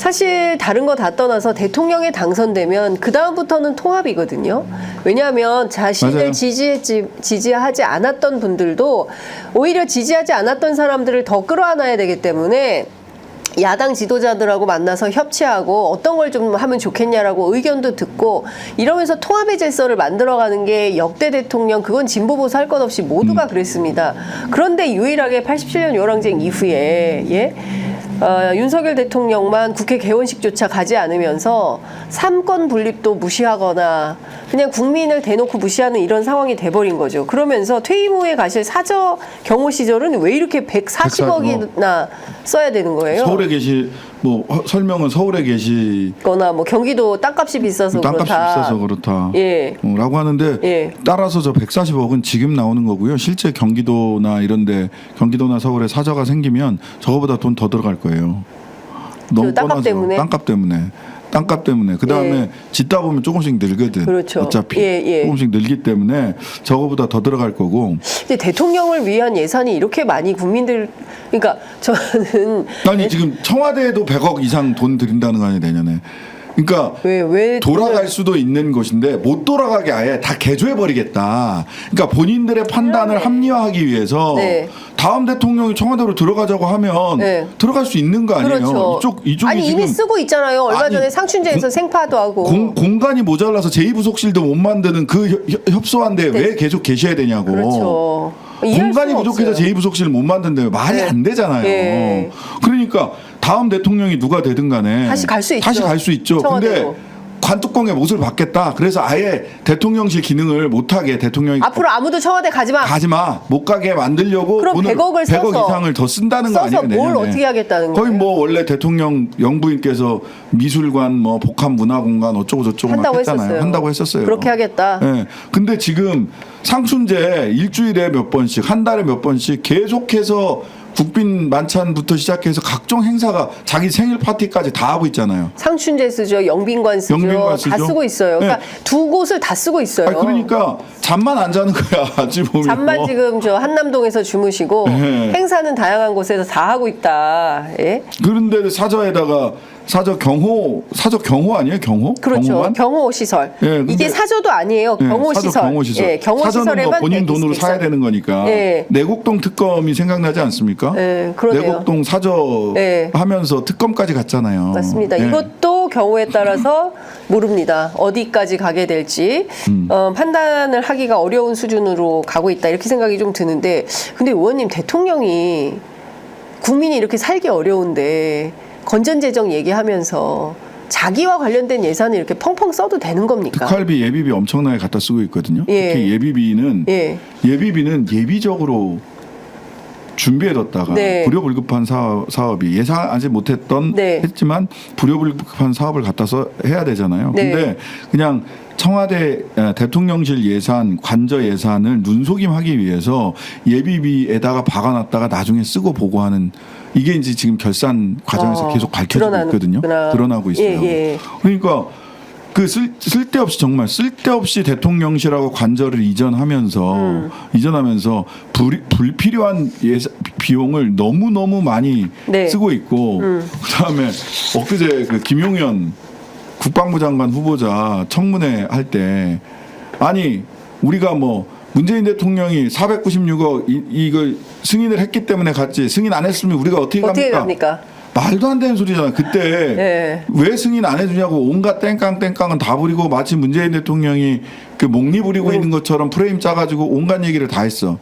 사실 다른 거 다 떠나서 대통령에 당선되면 그 다음부터는 통합이거든요. 왜냐하면 자신을 맞아요. 지지하지 않았던 분들도 오히려 지지하지 않았던 사람들을 더 끌어안아야 되기 때문에 야당 지도자들하고 만나서 협치하고 어떤 걸 좀 하면 좋겠냐라고 의견도 듣고 이러면서 통합의 질서를 만들어가는 게 역대 대통령, 그건 진보 보수 할 것 없이 모두가 그랬습니다. 그런데 유일하게 87년 요랑쟁 이후에 윤석열 대통령만 국회 개원식조차 가지 않으면서 삼권 분립도 무시하거나 그냥 국민을 대놓고 무시하는 이런 상황이 돼버린 거죠. 그러면서 퇴임 후에 가실 사저 경호 시절은 왜 이렇게 140억이나 써야 되는 거예요? 서울에 계시 설명은 서울에 계시거나 경기도 땅값이 비싸서 그렇다. 예. 라고 하는데 예. 따라서 저 140억은 지금 나오는 거고요. 실제 경기도나 이런데 경기도나 서울에 사저가 생기면 저거보다 돈 더 들어갈 거예요. 너무 땅값 뻔하죠. 때문에? 땅값 때문에. 그다음에 짓다 보면 조금씩 늘거든. 그렇죠. 어차피 예. 조금씩 늘기 때문에 저거보다 더 들어갈 거고. 근데 대통령을 위한 예산이 이렇게 많이 국민들, 그러니까 저는 아니 지금 청와대에도 100억 이상 돈 들인다는 거 아니에요 내년에. 그러니까 왜 돌아갈 수도 있는 것인데 못 돌아가게 아예 다 개조해 버리겠다. 그러니까 본인들의 판단을 합리화하기 위해서 네. 다음 대통령이 청와대로 들어가자고 하면 네. 들어갈 수 있는 거 아니에요. 그렇죠. 이쪽이 아니 이미 지금 쓰고 있잖아요. 얼마 전에 상춘제에서 생파도 하고. 공간이 모자라서 제2부속실도 못 만드는 그 협소한데 네. 왜 계속 계셔야 되냐고. 그렇죠. 공간이 부족해서 제2부속실을 못 만든다면 말이 네. 안 되잖아요. 네. 그러니까 다음 대통령이 누가 되든 간에 다시 갈 수 있죠. 근데 청와대로. 관뚜껑에 못을 박겠다. 그래서 아예 대통령실 기능을 못하게 대통령이 앞으로 아무도 청와대 가지 마. 못 가게 만들려고 그럼 돈을 100억을 100억 이상을 더 쓴다는 거 아니에요? 뭘 내년에. 어떻게 하겠다는 거예요? 거의 원래 대통령 영부인께서 미술관 복합문화공간 어쩌고 저쩌고 막 했잖아요. 한다고 했었어요. 그렇게 하겠다. 네. 근데 지금 상춘제 일주일에 몇 번씩 한 달에 몇 번씩 계속해서 국빈 만찬부터 시작해서 각종 행사가 자기 생일 파티까지 다 하고 있잖아요. 상춘제 쓰죠. 영빈관 쓰죠. 다 쓰고 있어요. 그러니까 네. 두 곳을 다 쓰고 있어요. 그러니까 잠만 안 자는 거야. 지금 보면. 잠만 지금 한남동에서 주무시고 네. 행사는 다양한 곳에서 다 하고 있다. 예? 그런데 사저 경호 아니에요? 경호? 그렇죠. 경호관? 경호 시설. 예, 이게 사저도 아니에요. 경호 사저 시설. 경호 시설. 예, 경호 사저는 시설에만 본인 돈으로 있어요. 사야 되는 거니까. 예. 내곡동 특검이 생각나지 않습니까? 예, 그러네요. 내곡동 사저 예. 하면서 특검까지 갔잖아요. 맞습니다. 예. 이것도 경우에 따라서 모릅니다. 어디까지 가게 될지 판단을 하기가 어려운 수준으로 가고 있다. 이렇게 생각이 좀 드는데, 근데 의원님, 대통령이 국민이 이렇게 살기 어려운데 건전재정 얘기하면서 자기와 관련된 예산을 이렇게 펑펑 써도 되는 겁니까? 특활비, 예비비 엄청나게 갖다 쓰고 있거든요. 예. 특히 예비비는 예. 예비적으로 준비해뒀다가 네. 불효불급한 사업이 예상하지 못했던 네. 했지만 불효불급한 사업을 갖다서 해야 되잖아요. 네. 근데 그냥 청와대 대통령실 예산, 관저 예산을 눈속임하기 위해서 예비비에다가 박아놨다가 나중에 쓰고 보고하는 이게 이제 지금 결산 과정에서 계속 밝혀지고 있거든요. 드러나고 있어요. 예. 그러니까 그 쓸데없이 대통령실하고 관저를 이전하면서 불필요한 비용을 너무 많이 네. 쓰고 있고 그다음에 엊그제 그 김용현 국방부 장관 후보자 청문회 할 때 아니 우리가 문재인 대통령이 496억 이걸 승인을 했기 때문에 갔지 승인 안 했으면 우리가 어떻게 갑니까? 말도 안 되는 소리잖아. 그때 네. 왜 승인 안 해주냐고 온갖 땡깡은 다 부리고 마치 문재인 대통령이 그 목리 부리고 있는 것처럼 프레임 짜가지고 온갖 얘기를 다 했어.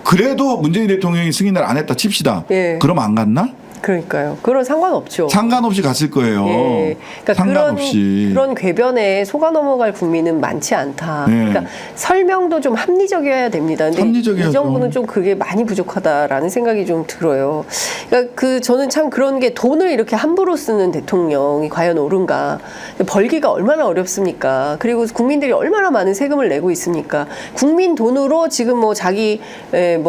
그래도 문재인 대통령이 승인을 안 했다 칩시다. 예. 그럼 안 갔나? 그러니까요. 그런 상관없죠. 상관없이 갔을 거예요. 예. 그러니까 상관없이. 그런 궤변에 속아 넘어갈 국민은 많지 않다. 예. 그러니까 설명도 좀 합리적이어야 됩니다. 근데 합리적이어야죠. 이 정부는 좀 그게 많이 부족하다라는 생각이 좀 들어요. 그러니까 저는 참 그런 게 돈을 이렇게 함부로 쓰는 대통령이 과연 옳은가. 벌기가 얼마나 어렵습니까? 그리고 국민들이 얼마나 많은 세금을 내고 있습니까? 국민 돈으로 지금 자기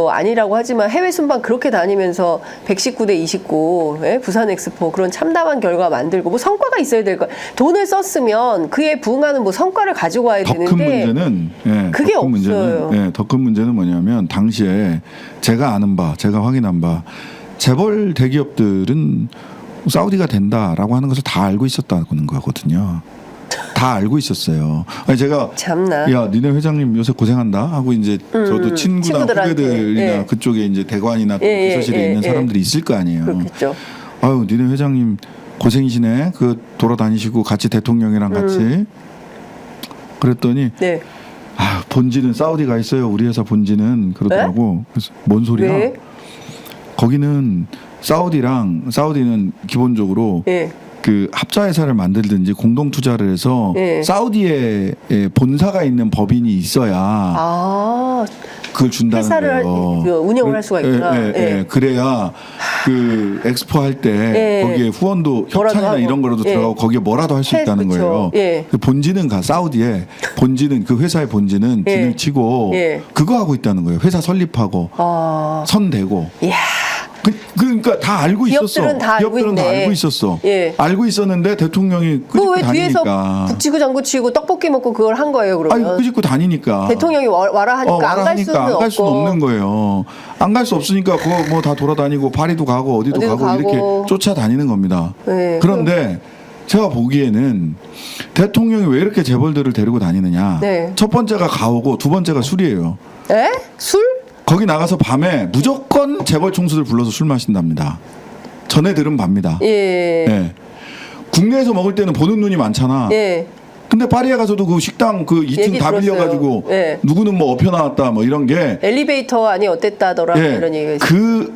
아니라고 하지만 해외 순방 그렇게 다니면서 119대 29 부산 엑스포 그런 참담한 결과 만들고 성과가 있어야 될 거예요. 돈을 썼으면 그에 부응하는 성과를 가지고 와야 되는데 더 큰 문제는 그게 없어요. 더 큰 문제는 뭐냐면 당시에 제가 아는 바, 제가 확인한 바 재벌 대기업들은 사우디가 된다라고 하는 것을 다 알고 있었다는 거거든요. 다 알고 있었어요. 아니 제가 참나. 야 니네 회장님 요새 고생한다 하고 이제 저도 친구나 친구들한테. 후배들이나 예. 그쪽에 이제 대관이나 또 예, 비서실에 예, 있는 예. 사람들이 있을 거 아니에요. 그렇겠죠. 아유 니네 회장님 고생이시네. 그 돌아다니시고 같이 대통령이랑 같이 그랬더니 네. 아 본지는 사우디가 있어요. 우리 회사 본지는 그러더라고. 그래서 뭔 소리야? 왜? 거기는 사우디는 기본적으로 예. 그 합자 회사를 만들든지 공동 투자를 해서 예. 사우디에 본사가 있는 법인이 있어야 아, 그걸 준다는 회사를 거예요. 그 운영을 할 수가 있구나. 예. 그래야 그 엑스포 할 때 예. 거기에 후원도 뭐라도 협찬이나 하고. 이런 거라도 예. 들어가고 거기에 뭐라도 할 수 있다는 그쵸. 거예요. 예. 그 본지는 사우디에 본지는 그 회사의 본지는 예. 진을 치고 예. 그거 하고 있다는 거예요. 회사 설립하고 아, 선대고. 이야. 그러니까 다 알고 있었어. 기업들은 다 알고 기업들은 다 있네. 알고 있었어. 예. 알고 있었는데 대통령이 끄집고 그왜 뒤에서 다니니까. 북치고 장구치고 떡볶이 먹고 그걸 한 거예요, 아니 그러면? 끄집고 다니니까. 대통령이 와라 하니까 와라 안 갈 하니까 수는 안 갈 수는 없고. 없는 거예요. 안 갈 수 없으니까 그거 뭐 다 돌아다니고 파리도 가고 어디도 어디도 가고 이렇게 가고. 쫓아다니는 겁니다. 네, 그런데 제가 보기에는 대통령이 왜 이렇게 재벌들을 데리고 다니느냐. 네. 첫 번째가 가오고 두 번째가 술이에요. 에? 술? 거기 나가서 밤에 무조건 재벌 총수들 불러서 술 마신답니다. 전해들은 밥니다. 예. 예. 국내에서 먹을 때는 보는 눈이 많잖아. 예. 근데 파리에 가서도 그 식당 그 2층 얘기 다 들었어요. 빌려가지고 예. 누구는 뭐 엎혀 나왔다 뭐 이런 게 엘리베이터 안이 어땠다더라 예. 이런 얘기가 있어요.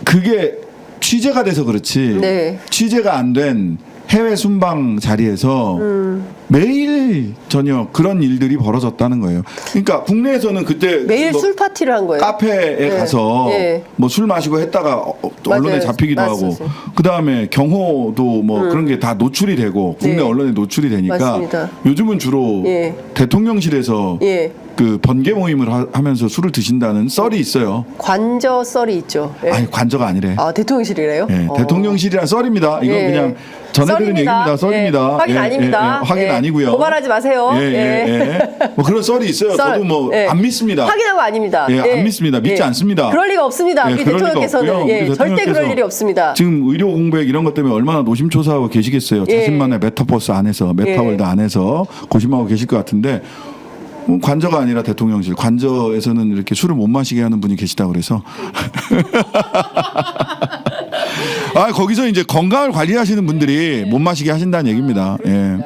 그게 취재가 돼서 그렇지. 네. 취재가 안 된 해외 순방 자리에서 매일 저녁 그런 일들이 벌어졌다는 거예요. 그러니까 국내에서는 그때 매일 뭐 술 파티를 한 거예요. 카페에 예. 가서 예. 뭐 술 마시고 했다가 또 맞아요. 언론에 잡히기도 하고 맞았어요. 그다음에 경호도 뭐 그런 게 다 노출이 되고 국내 네. 언론에 노출이 되니까 맞습니다. 요즘은 주로 예. 대통령실에서 예. 그 번개 모임을 하면서 술을 드신다는 썰이 있어요. 관저 썰이 있죠. 예. 아니 관저가 아니래. 아, 대통령실이래요? 예, 대통령실이란 썰입니다. 이건 예. 그냥 전해드린 얘기입니다. 썰입니다. 예. 확인 예, 아닙니다. 예, 확인 예. 아니고요. 고발하지 마세요. 예, 예, 예. 뭐 그런 썰이 있어요. 썰. 저도 뭐 예. 안 믿습니다. 확인한 거 아닙니다. 예, 안 믿습니다. 믿지 않습니다. 그럴 리가 없습니다. 예, 우리 그럴 리가 대통령께서는 없고요. 예, 우리 절대 그럴 대통령께서 일이 없습니다. 지금 의료 공백 이런 것 때문에 얼마나 노심초사하고 계시겠어요. 예. 자신만의 메타버스 안에서 메타월드 안에서 고심하고 계실 것 같은데 관저가 아니라 대통령실 관저에서는 이렇게 술을 못 마시게 하는 분이 계시다고 그래서 아 거기서 이제 건강을 관리하시는 분들이 못 마시게 하신다는 얘기입니다. 예.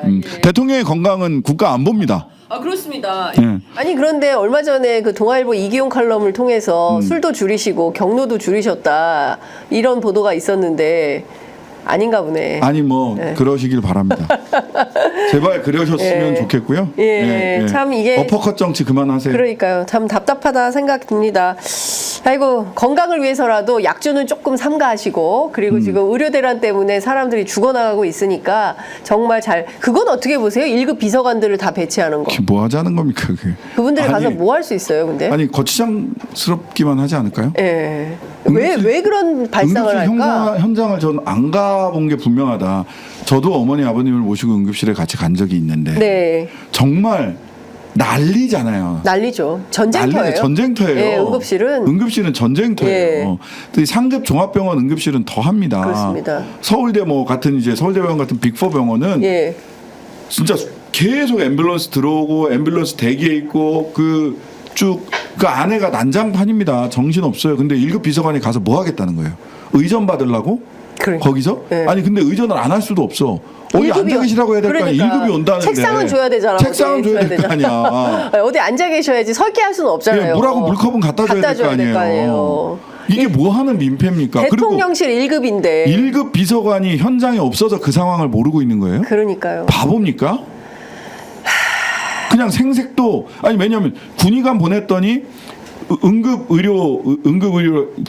대통령의 건강은 국가 안보입니다. 아, 그렇습니다. 예. 아니 그런데 얼마 전에 그 동아일보 이기용 칼럼을 통해서 술도 줄이시고 경로도 줄이셨다 이런 보도가 있었는데 아닌가 보네. 아니 뭐 예. 그러시길 바랍니다. 제발 그러셨으면 예. 좋겠고요. 예, 참 이게 어퍼컷 정치 그만하세요. 그러니까요. 참 답답하다 생각 듭니다. 아이고 건강을 위해서라도 약주는 조금 삼가하시고 그리고 지금 의료 대란 때문에 사람들이 죽어나가고 있으니까 정말 잘 그건 어떻게 보세요? 1급 비서관들을 다 배치하는 거. 그게 뭐 하자는 겁니까 그게? 그분들이 아니, 가서 뭐 할 수 있어요, 근데? 아니 거치장스럽기만 하지 않을까요? 예. 응급실- 왜 그런 발상을 응급실 할까? 현장을 전 안 가본 게 분명하다. 저도 어머니 아버님을 모시고 응급실에 같이 간 적이 있는데 네. 정말 난리잖아요. 난리죠. 전쟁터예요. 난리죠. 전쟁터예요. 예, 응급실은 전쟁터예요. 예. 근데 상급 종합병원 응급실은 더 합니다. 그렇습니다. 서울대 뭐 같은 이제 서울대병원 같은 빅4 병원은 예. 진짜 계속 앰뷸런스 들어오고 앰뷸런스 대기에 있고 쭉 그 안에가 난장판입니다. 정신 없어요. 근데 1급 비서관이 가서 뭐 하겠다는 거예요? 의전 받으려고? 그러니까. 거기서? 예. 아니 근데 의전을 안 할 수도 없어. 어디 1급이 앉아 계시라고 해야 될 거 아니야. 그러니까. 1급이 온다는데. 책상은 줘야 되잖아. 책상은 어디 줘야 될 거 아니야. 어디 앉아 계셔야지 설계 할 수는 없잖아요. 예, 물하고 물컵은 갖다 줘야 될 거 아니에요. 이게 뭐 하는 민폐입니까? 대통령실 1급인데. 그리고 1급 비서관이 현장에 없어서 그 상황을 모르고 있는 거예요? 그러니까요. 바보입니까? 그냥 생색도 아니 왜냐하면 군의관 보냈더니 응급의료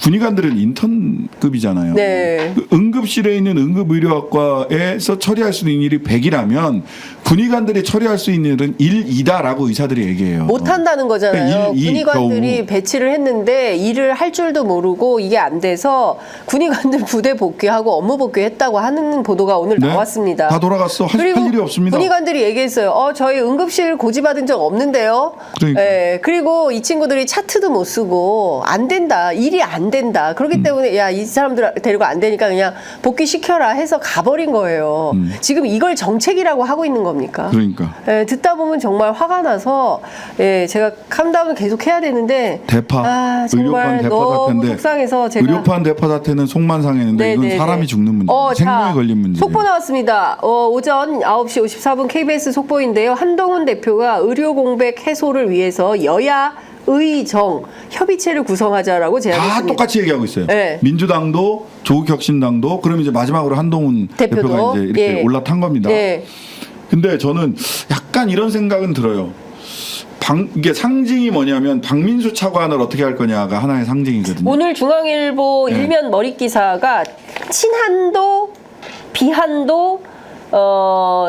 군의관들은 인턴급이잖아요. 네. 응급실에 있는 응급의료학과에서 처리할 수 있는 일이 100이라면 군의관들이 처리할 수 있는 일은 1, 2다라고 의사들이 얘기해요. 못한다는 거잖아요. 1, 2 군의관들이 겨우. 배치를 했는데 일을 할 줄도 모르고 이게 안 돼서 군의관들 부대 복귀하고 업무 복귀했다고 하는 보도가 오늘 네? 나왔습니다. 다 돌아갔어. 할 그리고 일이 없습니다. 군의관들이 얘기했어요. 저희 응급실 고지받은 적 없는데요. 그러니까. 예, 그리고 이 친구들이 차트도 못 쓰고 안 된다. 일이 안 된다. 그렇기 때문에 야, 이 사람들 데리고 안 되니까 그냥 복귀시켜라 해서 가버린 거예요. 지금 이걸 정책이라고 하고 있는 겁니까? 그러니까 예, 듣다 보면 정말 화가 나서 예, 제가 캄다운을 계속 해야 되는데 대파, 정말 의료판 대파 너무 사태인데 속상해서 제가 의료판 대파 사태는 속만상했는데 이건 네네네. 사람이 죽는 문제, 생명이 자, 걸린 문제. 속보 나왔습니다. 오전 9시 54분 KBS 속보인데요. 한동훈 대표가 의료 공백 해소를 위해서 여야 의정 협의체를 구성하자라고 다 제안했습니다. 똑같이 얘기하고 있어요. 네. 민주당도 조국혁신당도 그럼 이제 마지막으로 한동훈 대표도, 대표가 이제 이렇게 예. 올라탄 겁니다. 예. 근데 저는 약간 이런 생각은 들어요. 이게 상징이 뭐냐면 박민수 차관을 어떻게 할 거냐가 하나의 상징이거든요. 오늘 중앙일보 네. 일면 머릿 기사가 친한도 비한도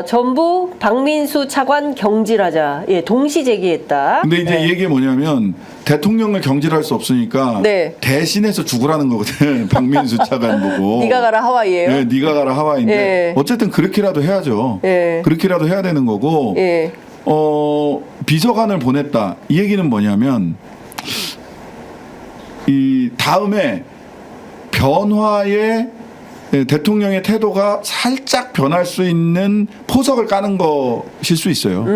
전부 박민수 차관 경질하자. 예, 동시 제기했다. 근데 이제 네. 이게 뭐냐면 대통령을 경질할 수 없으니까 네. 대신해서 죽으라는 거거든. 박민수 차관 보고. 네가 가라 하와이예요. 네, 네가 가라 하와이인데 예. 어쨌든 그렇게라도 해야죠. 예. 그렇게라도 해야 되는 거고. 예. 비서관을 보냈다. 이 얘기는 뭐냐면 이 다음에 변화의 대통령의 태도가 살짝 변할 수 있는 포석을 까는 것일 수 있어요.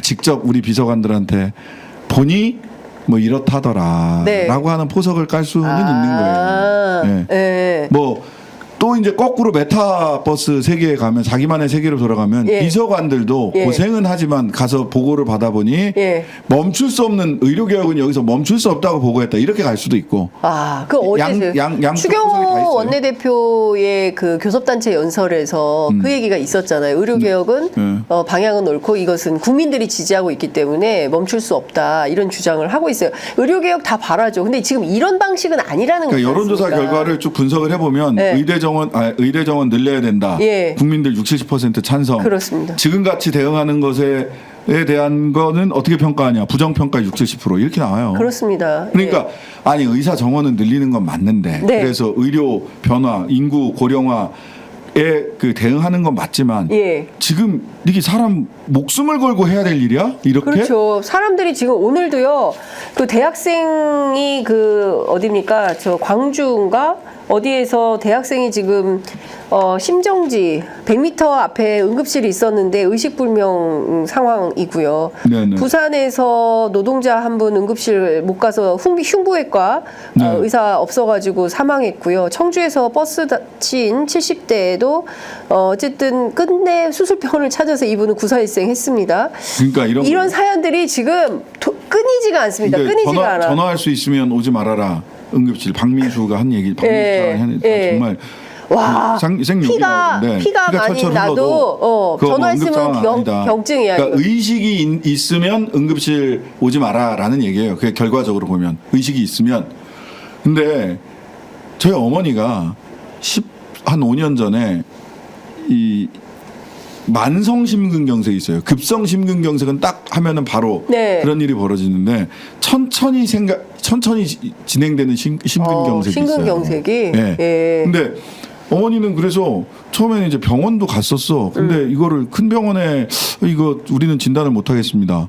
직접 우리 비서관들한테 보니 뭐 이렇다더라 네. 라고 하는 포석을 깔 수는 있는 거예요. 네. 예. 뭐 또 이제 거꾸로 메타버스 세계에 가면 자기만의 세계로 돌아가면 예. 비서관들도 예. 고생은 하지만 가서 보고를 받아보니 예. 멈출 수 없는 의료개혁은 여기서 멈출 수 없다고 보고했다 이렇게 갈 수도 있고. 그 어제 양 포석이 다 추경호 있어요. 원내대표의 그 교섭단체 연설에서 그 얘기가 있었잖아요. 의료개혁은 방향은 옳고 이것은 국민들이 지지하고 있기 때문에 멈출 수 없다 이런 주장을 하고 있어요. 의료개혁 다 바라죠. 근데 지금 이런 방식은 아니라는 거죠. 그러니까 여론조사 결과를 쭉 분석을 해보면 네. 의대정원 늘려야 된다. 예. 국민들 60-70% 찬성. 그렇습니다. 지금같이 대응하는 것에 대한 거는 어떻게 평가하냐. 부정평가 60-70% 이렇게 나와요. 그렇습니다. 그러니까 아니 의사 정원은 늘리는 건 맞는데 네. 그래서 의료 변화, 인구 고령화에 그 대응하는 건 맞지만 예. 지금 이게 사람 목숨을 걸고 해야 될 일이야? 이렇게? 그렇죠. 사람들이 지금 오늘도요. 그 대학생이 그 어디입니까? 저 광주인가? 어디에서 대학생이 지금 심정지 100m 앞에 응급실이 있었는데 의식불명 상황이고요. 네네. 부산에서 노동자 한 분 응급실 못 가서 흉부외과 네. 의사 없어가지고 사망했고요. 청주에서 버스 다친 70대에도 어쨌든 끝내 수술병원을 찾아서 이분은 구사일생했습니다. 그러니까 이런 사연들이 지금 끊이지가 않습니다. 그러니까 끊이지가 않아. 전화할 수 있으면 오지 말아라. 응급실 박민수가 한 얘기 정말 와, 생욕이 피가 많이 철철 나도 그거 전화했으면 경증이야. 그러니까 이거. 의식이 있으면 응급실 오지 마라라는 얘기예요. 그게 결과적으로 보면 의식이 있으면. 근데 저희 어머니가 한 5년 전에 이 만성 심근경색이 있어요. 급성 심근경색은 딱 하면은 바로 네. 그런 일이 벌어지는데 천천히 진행되는 심근경색이 심근경색이? 있어요. 네. 예. 근데 어머니는 그래서 처음에는 이제 병원도 갔었어. 근데 이거를 큰 병원에 이거 우리는 진단을 못 하겠습니다.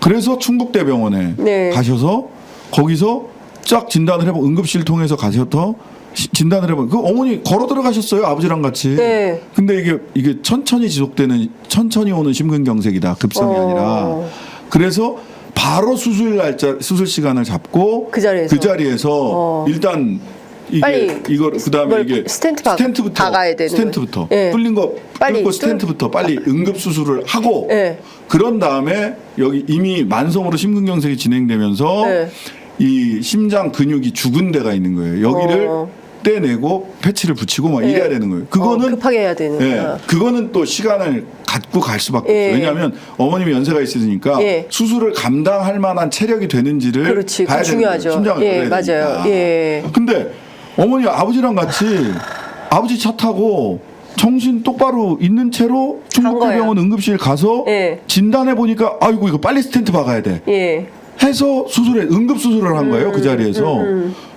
그래서 충북대병원에 네. 가셔서 거기서 쫙 진단을 해보 응급실 통해서 가셔서 진단을 해보. 그 어머니 걸어 들어가셨어요 아버지랑 같이. 네. 근데 이게 천천히 오는 심근경색이다 급성이 아니라. 그래서 바로 수술 시간을 잡고 그 자리에서. 일단 빨리 이걸 그다음에 이게 스텐트부터 박아야 되는 스텐트부터 예. 뚫린 거 빨리 뚫고 스텐트부터 빨리 응급 수술을 하고 예. 그런 다음에 여기 이미 만성으로 심근경색이 진행되면서 예. 이 심장 근육이 죽은 데가 있는 거예요. 여기를 떼내고 패치를 붙이고 막 예. 이래야 되는 거예요. 그거는 급하게 해야 되는 예, 그거는 또 시간을 갖고 갈 수밖에 예. 없어요. 왜냐하면 어머님이 연세가 있으니까 예. 수술을 감당할 만한 체력이 되는지를 그렇지. 봐야 그거 되는 거예요. 중요하죠. 심장을 예, 끌어야 맞아요. 되니까. 예. 근데 어머니 아버지랑 같이 아버지 차 타고 정신 똑바로 있는 채로 충북대병원 응급실 가서 예. 진단해 보니까 아이고 이거 빨리 스텐트 박아야 돼. 예. 해서 응급 수술을 한 거예요 그 자리에서.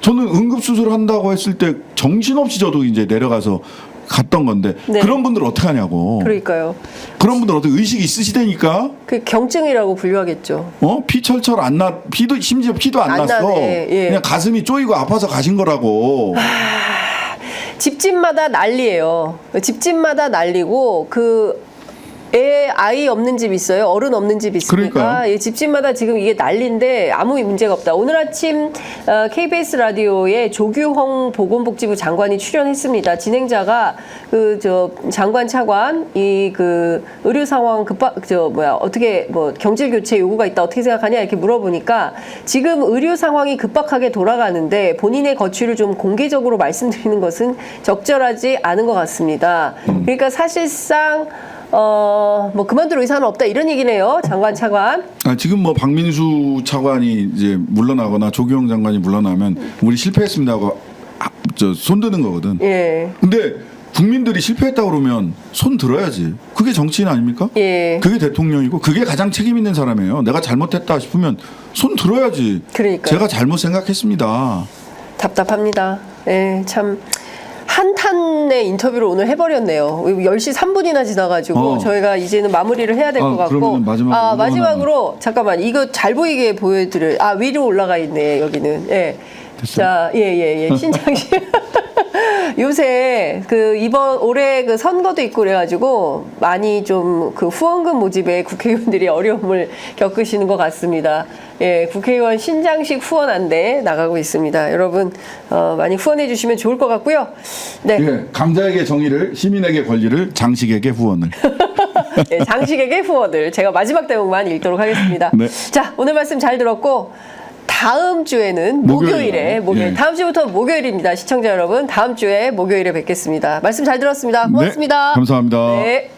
저는 응급 수술을 한다고 했을 때 정신없이 저도 이제 내려가서 갔던 건데 네. 그런 분들 어떻게 하냐고. 그러니까요. 그런 분들 어떻게 의식이 있으시다니까. 그 경증이라고 분류하겠죠. 피 철철 안 나, 심지어 피도 안 안 났어. 나네. 예. 그냥 가슴이 쪼이고 아파서 가신 거라고. 집집마다 난리예요. 집집마다 난리고 아이 없는 집 있어요. 어른 없는 집 있으니까 그러니까요. 예, 집집마다 지금 이게 난리인데 아무 문제가 없다. 오늘 아침 KBS 라디오에 조규홍 보건복지부 장관이 출연했습니다. 진행자가 장관 차관 의료 상황 어떻게 경질 교체 요구가 있다 어떻게 생각하냐 이렇게 물어보니까 지금 의료 상황이 급박하게 돌아가는데 본인의 거취를 좀 공개적으로 말씀드리는 것은 적절하지 않은 것 같습니다. 그러니까 사실상 그만둘 의사는 없다 이런 얘기네요. 장관 차관. 지금 박민수 차관이 이제 물러나거나 조규영 장관이 물러나면 우리 실패했습니다 하고 손드는 거거든. 예. 근데 국민들이 실패했다 그러면 손 들어야지. 그게 정치인 아닙니까? 예. 그게 대통령이고 그게 가장 책임 있는 사람이에요. 내가 잘못했다 싶으면 손 들어야지. 그러니까요. 제가 잘못 생각했습니다. 답답합니다. 예, 참. 한탄의 인터뷰를 오늘 해버렸네요. 10시 3분이나 지나가지고 저희가 이제는 마무리를 해야 될 것 같고. 그러면 마지막으로 잠깐만 이거 잘 보이게 보여드릴. 위로 올라가 있네 여기는. 예. 됐어요? 자, 신장식. 요새 이번 올해 선거도 있고 그래가지고 많이 좀 후원금 모집에 국회의원들이 어려움을 겪으시는 것 같습니다. 예, 국회의원 신장식 후원안대 나가고 있습니다. 여러분 많이 후원해 주시면 좋을 것 같고요. 네. 예, 강자에게 정의를, 시민에게 권리를, 장식에게 후원을. 네, 장식에게 후원을 제가 마지막 대목만 읽도록 하겠습니다. 네. 자, 오늘 말씀 잘 들었고 다음 주에는 목요일에 예. 다음 주부터 목요일입니다. 시청자 여러분, 다음 주에 목요일에 뵙겠습니다. 말씀 잘 들었습니다. 고맙습니다. 네, 감사합니다. 네.